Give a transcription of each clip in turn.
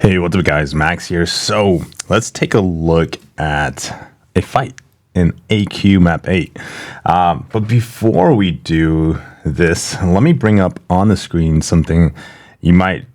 Hey, what's up guys, Max here. So let's take a look at a fight in AQ Map 8. But before we do this, let me bring up on the screen something you might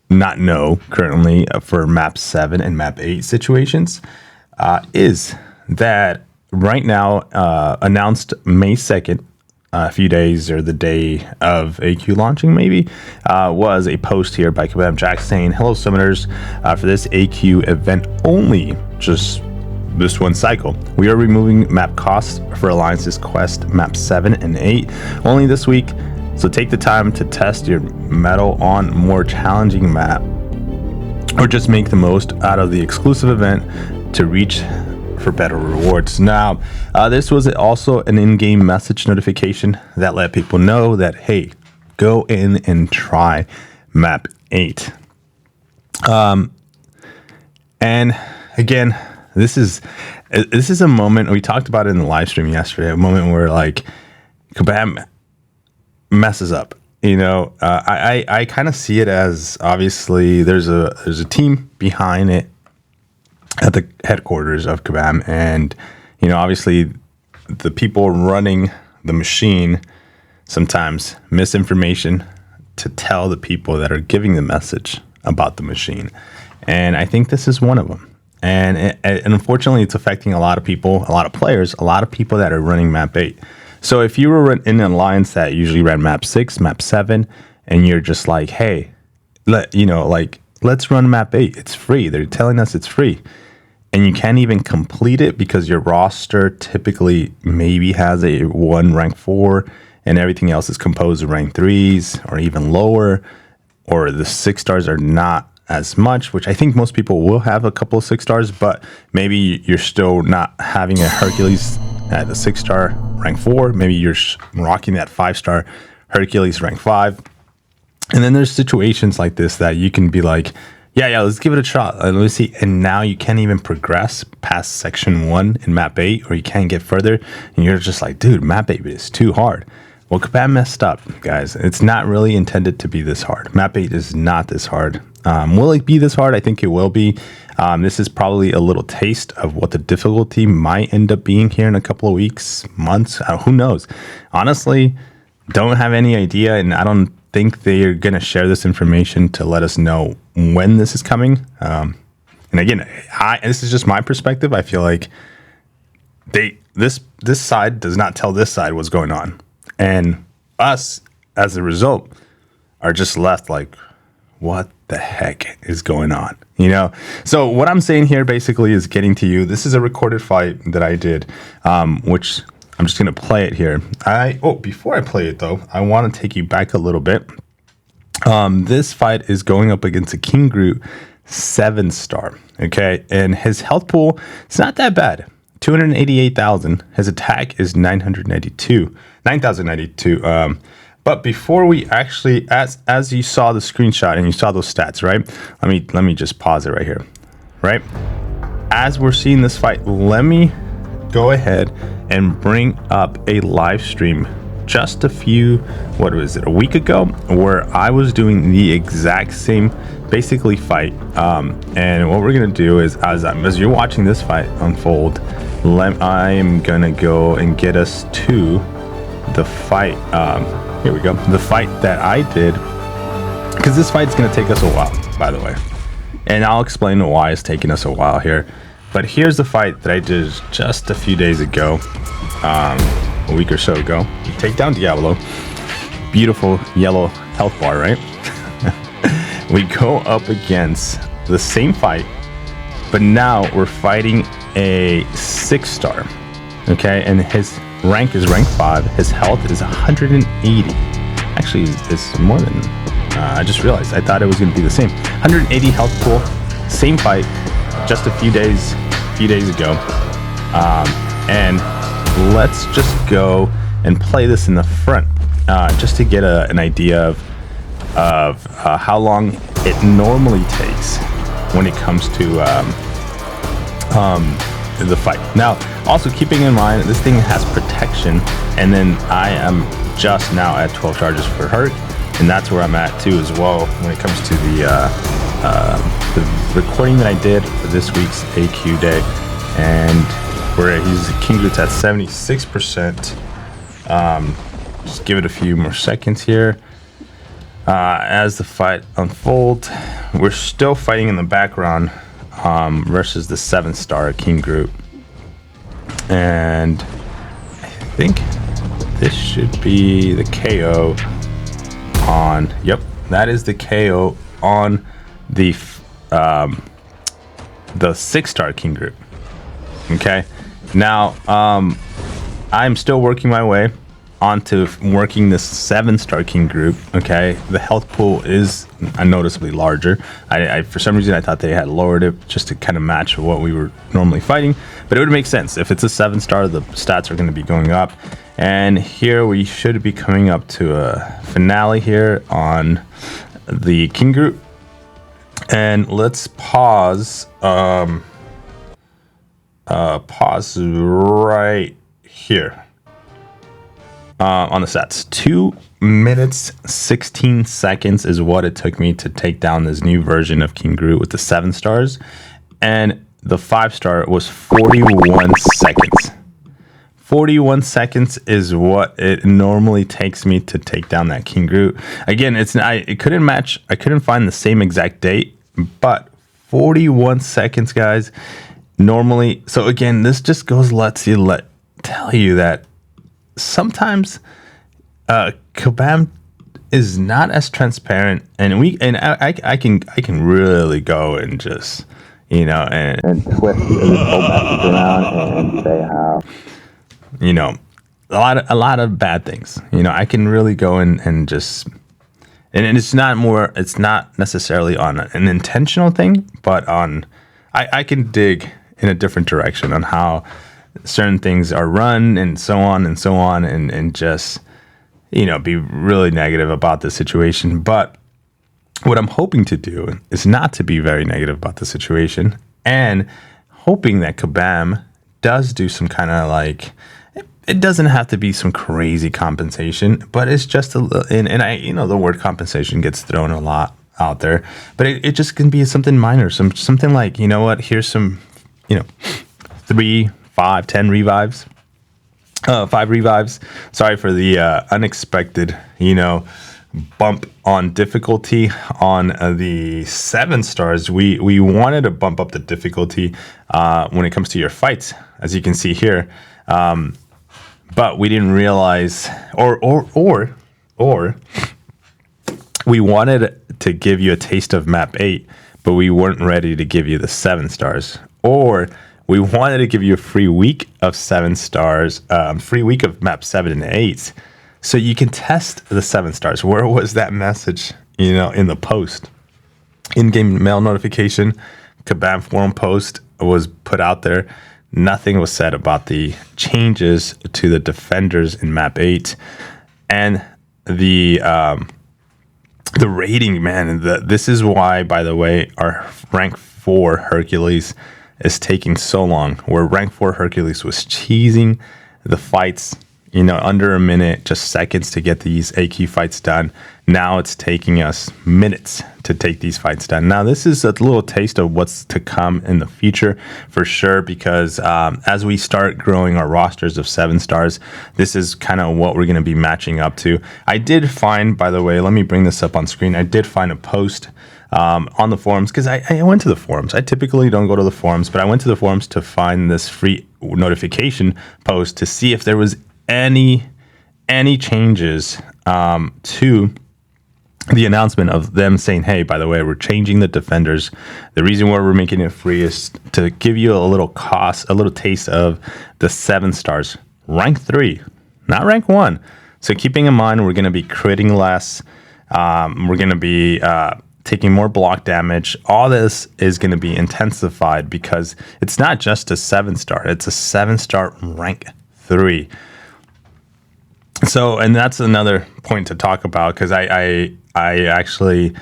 not know currently for Map 7 and Map 8 situations, is that right now, announced May 2nd, a few days or the day of AQ launching maybe, was a post here by Kabam Jack saying, hello summoners, for this AQ event only, just this one cycle, we are removing map costs for Alliance's quest map 7 and 8 only this week, so take the time to test your mettle on more challenging map or just make the most out of the exclusive event to reach for better rewards. Now, this was also an in-game message notification that let people know that, hey, go in and try Map 8. And again, this is a moment we talked about it in the live stream yesterday, a moment where like Kabam messes up. You know, I kind of see it as, obviously there's a team behind it at the headquarters of Kabam, and you know, obviously the people running the machine sometimes misinformation to tell the people that are giving the message about the machine, and I think this is one of them. And unfortunately, it's affecting a lot of people, a lot of players, a lot of people that are running Map 8. So if you were in an alliance that usually ran Map 6, Map 7, and you're just like, hey, let's run Map 8. It's free. They're telling us it's free. And you can't even complete it because your roster typically maybe has a one rank 4 and everything else is composed of rank 3s or even lower, or the 6 stars are not as much, which I think most people will have a couple of 6 stars, but maybe you're still not having a Hercules at a 6-star rank 4. Maybe you're rocking that 5-star Hercules rank 5. And then there's situations like this that you can be like, yeah, let's give it a shot. Let's see. And now you can't even progress past section 1 in Map 8, or you can't get further. And you're just like, dude, Map 8 is too hard. Well, Kabam messed up, guys. It's not really intended to be this hard. Map 8 is not this hard. Will it be this hard? I think it will be. This is probably a little taste of what the difficulty might end up being here in a couple of weeks, months. Who knows? Honestly, don't have any idea, and I don't think they're going to share this information to let us know when this is coming. And again, this is just my perspective. I feel like this side does not tell this side what's going on, and us as a result are just left like, what the heck is going on? You know? So what I'm saying here basically is getting to you. This is a recorded fight that I did, which I'm just going to play it here. Before I play it though, I want to take you back a little bit. This fight is going up against a King Groot 7-star. Okay. And his health pool, it's not that bad. 288,000. His attack is 992. But before we actually, as you saw the screenshot and you saw those stats, right? Let me just pause it right here, right? As we're seeing this fight, let me go ahead and bring up a live stream just a week ago, where I was doing the exact same basically fight. And what we're gonna do is, as you're watching this fight unfold, I am gonna go and get us to the fight. Here we go. The fight that I did, because this fight's going to take us a while, by the way. And I'll explain why it's taking us a while here. But here's the fight that I did just a few days ago, a week or so ago. Take down Diablo. Beautiful yellow health bar, right? We go up against the same fight, but now we're fighting a 6-star. Okay, and his rank is rank 5. His health is 180. Actually, it's more than I just realized. I thought it was going to be the same. 180 health pool. Same fight, just a few days ago. And let's just go and play this in the front, just to get an idea of how long it normally takes when it comes to the fight. Now, also keeping in mind this thing has protection, and then I am just now at 12 charges for Herc, and that's where I'm at too as well when it comes to the the recording that I did for this week's AQ day, and where he's King Groot's at 76%. Just give it a few more seconds here. As the fight unfolds, we're still fighting in the background versus the 7-star King Groot. And I think this should be the KO on, yep, that is the KO on the 6-star King Groot. Okay, now I'm still working my way onto working this 7-star King Groot. Okay, the health pool is noticeably larger. I for some reason I thought they had lowered it just to kind of match what we were normally fighting, but it would make sense. If it's a 7-star, the stats are going to be going up. And here we should be coming up to a finale here on the King Groot. And let's pause right here on the stats. 2 minutes 16 seconds is what it took me to take down this new version of King Groot with the 7 stars, and the 5-star was 41 seconds. 41 seconds is what it normally takes me to take down that King Groot. Again, it couldn't match. I couldn't find the same exact date, but 41 seconds, guys. Normally, so again, this just goes tell you that sometimes Kabam is not as transparent, and I can really go and just and twist this whole message around and say how a lot of bad things. I can really go and just and it's not necessarily on an intentional thing, but on I can dig in a different direction on how certain things are run and so on and just be really negative about the situation. But what I'm hoping to do is not to be very negative about the situation, and hoping that Kabam does do some kind of it doesn't have to be some crazy compensation, but it's just a little, and the word compensation gets thrown a lot out there, but it just can be something minor, something like, here's some 3, 5, 10 revives, 5 revives. Sorry for the unexpected, bump on difficulty on the 7 stars. We wanted to bump up the difficulty when it comes to your fights, as you can see here, but we didn't realize, or we wanted to give you a taste of Map8, but we weren't ready to give you the 7 stars, or we wanted to give you a free week of 7 stars, free week of map 7 and 8, so you can test the 7 stars. Where was that message, in the post? In-game mail notification, Kabam forum post was put out there. Nothing was said about the changes to the defenders in map 8. And the rating, man, this is why, by the way, our rank 4 Hercules is taking so long. Where rank 4 Hercules was cheesing the fights, under a minute, just seconds to get these AQ fights done. Now it's taking us minutes to take these fights done. Now this is a little taste of what's to come in the future for sure, because as we start growing our rosters of 7 stars, this is kind of what we're going to be matching up to. I did find, by the way, let me bring this up on screen. I did find a post on the forums, because I went to the forums. I typically don't go to the forums, but I went to the forums to find this free notification post to see if there was any changes to the announcement of them saying, hey, by the way, we're changing the defenders. The reason why we're making it free is to give you a little taste of the 7 stars, rank 3, not rank 1. So keeping in mind, we're going to be critting less. We're going to be taking more block damage. All this is going to be intensified because it's not just a 7 star. It's a 7-star rank 3. So, and that's another point to talk about, because I actually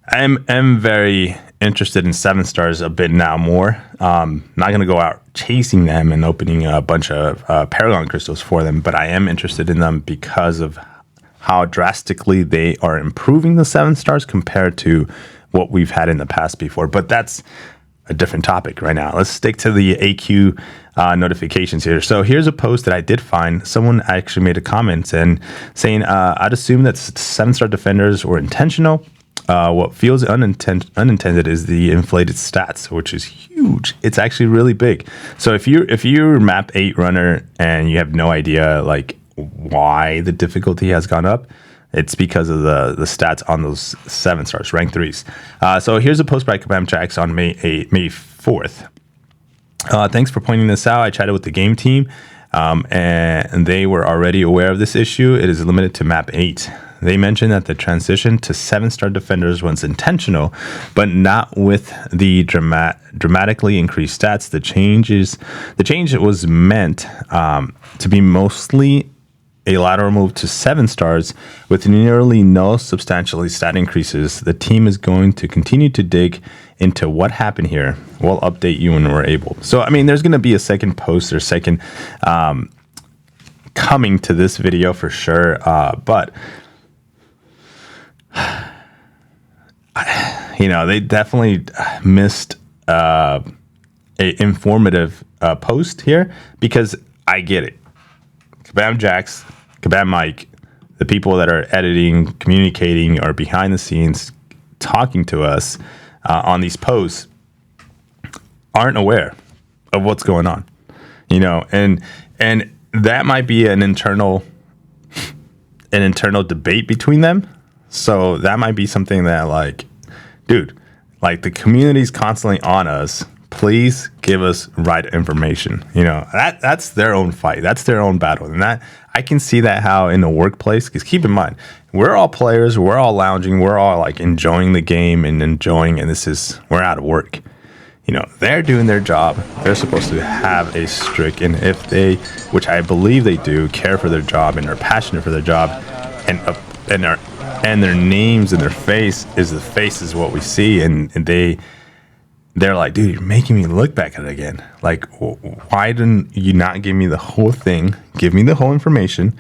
am very interested in 7 stars a bit now more. Not going to go out chasing them and opening a bunch of Paragon crystals for them, but I am interested in them because of how drastically they are improving the 7 stars compared to what we've had in the past before. But that's a different topic right now. Let's stick to the AQ notifications here. So here's a post that I did find. Someone actually made a comment and saying, I'd assume that 7-star defenders were intentional. What feels unintended is the inflated stats, which is huge. It's actually really big. So if you're Map 8 runner and you have no idea like why the difficulty has gone up, it's because of the stats on those 7 stars, rank 3s. So here's a post by Kabam Jax on May 4th. Thanks for pointing this out. I chatted with the game team, and they were already aware of this issue. It is limited to Map 8. They mentioned that the transition to 7-star defenders was intentional, but not with the dramatically increased stats. The change was meant to be mostly a lateral move to 7 stars with nearly no substantial stat increases. The team is going to continue to dig into what happened here. We'll update you when we're able. So, I mean, there's going to be a second post or second coming to this video for sure. But, they definitely missed a informative post here, because I get it. Kabam Jax, Kabam Mike, the people that are editing, communicating, or behind the scenes talking to us on these posts aren't aware of what's going on, and that might be an internal debate between them. So that might be something that, like, dude, like, the community's constantly on us. Please give us right information. That's their own fight. That's their own battle. And that I can see that how in the workplace, because keep in mind, we're all players, we're all lounging, we're all like enjoying the game and we're out of work. They're doing their job. They're supposed to have a strict, and if they, which I believe they do, care for their job and are passionate for their job, and their names and their face is what we see, and they're like, dude, you're making me look back at it again. Like, why didn't you not give me the whole thing? Give me the whole information.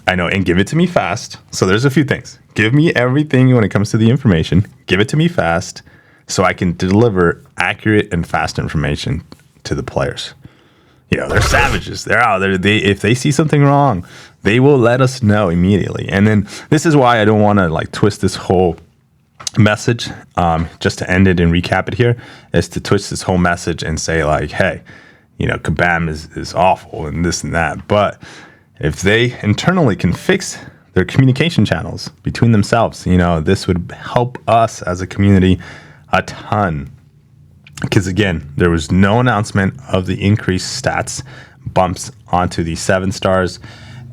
I know, and give it to me fast. So there's a few things. Give me everything when it comes to the information. Give it to me fast so I can deliver accurate and fast information to the players. They're savages. They're out there. If they see something wrong, they will let us know immediately. And then this is why I don't want to like twist this whole message, just to end it and recap it here, is to twist this whole message and say like, hey, Kabam is awful and this and that. But if they internally can fix their communication channels between themselves, this would help us as a community a ton. Because again, there was no announcement of the increased stats bumps onto the 7 stars.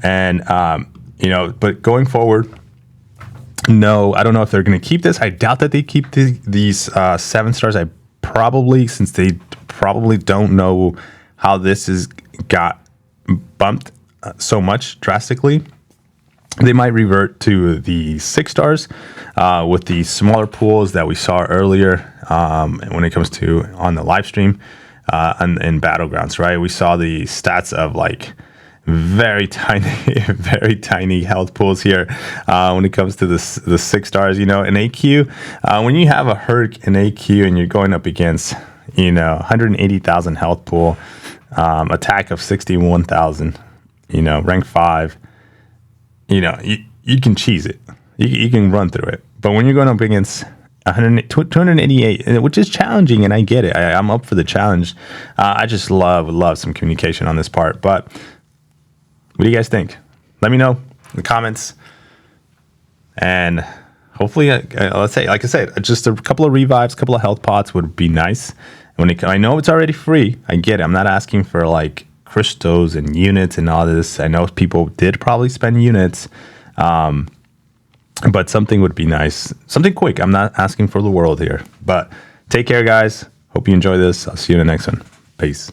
And, but going forward, no, I don't know if they're going to keep this. I doubt that they keep these 7 stars. Since they probably don't know how this got bumped so much drastically, they might revert to the 6 stars with the smaller pools that we saw earlier when it comes to on the live stream and in Battlegrounds, right? We saw the stats of like very tiny health pools here when it comes to the 6 stars. In AQ, when you have a Herc in AQ and you're going up against 180,000 health pool, attack of 61,000, rank 5, you can cheese it, you can run through it. But when you're going up against 288, which is challenging, and I get it, I'm up for the challenge. I just love some communication on this part. But what do you guys think? Let me know in the comments. And hopefully, let's say, like I said, just a couple of revives, a couple of health pots would be nice. I know it's already free. I get it. I'm not asking for like crystals and units and all this. I know people did probably spend units, but something would be nice. Something quick. I'm not asking for the world here. But take care, guys. Hope you enjoy this. I'll see you in the next one. Peace.